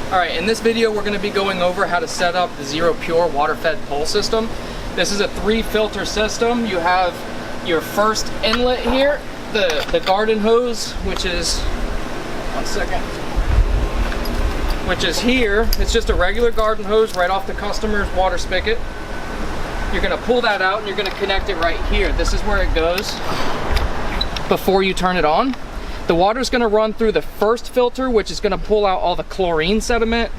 All right, in this video we're going to be going over how to set up the Zero Pure water-fed pole system. This is a 3-filter system. You have your first inlet here, the garden hose, which is, which is here. It's just a regular garden hose right off the customer's water spigot. You're going to pull that out and you're going to connect it right here. This is where it goes before you turn it on. The water is going to run through the first filter, which is going to pull out all the chlorine sediment.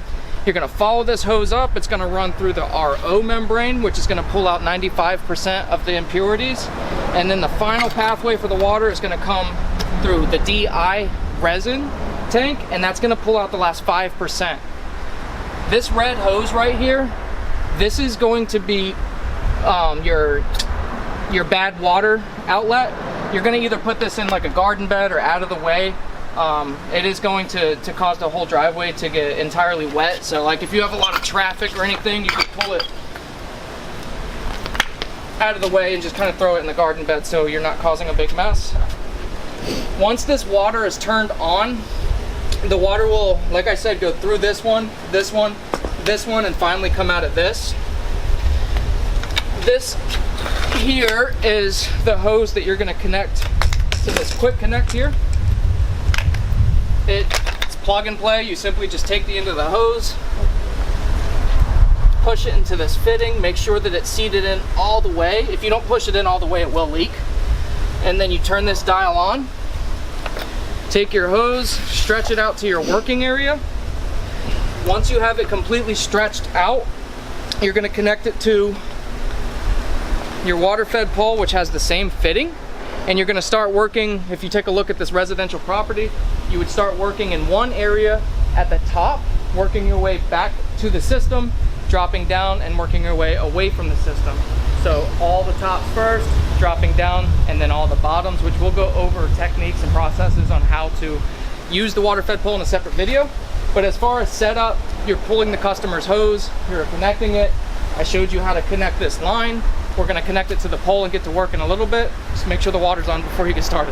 You're going to follow this hose up. It's going to run through the RO membrane, which is going to pull out 95% of the impurities. And then the final pathway for the water is going to come through the DI resin tank, and that's going to pull out the last 5%. This red hose right here, this is going to be your bad water outlet. You're going to either put this in like a garden bed or out of the way. It is going to cause the whole driveway to get entirely wet. So like if you have a lot of traffic or anything, you can pull it out of the way and just kind of throw it in the garden bed so you're not causing a big mess. Once this water is turned on, the water will, like I said, go through this one, this one, this one, and finally come out of this. This here is the hose that you're going to connect to this quick connect here. It's plug and play. You simply just take the end of the hose, push it into this fitting, make sure that it's seated in all the way. If you don't push it in all the way, it will leak. And then you turn this dial on, take your hose, stretch it out to your working area. Once you have it completely stretched out, you're going to connect it to your water-fed pole, which has the same fitting, and you're going to start working. If you take a look at this residential property, you would start working in one area at the top, working your way back to the system, dropping down and working your way away from the system. So all the tops first, dropping down, and then all the bottoms, which we'll go over techniques and processes on how to use the water-fed pole in a separate video. But as far as setup, you're pulling the customer's hose, you're connecting it. I showed you how to connect this line. We're going to connect it to the pole and get to work in a little bit. Just make sure the water's on before you get started.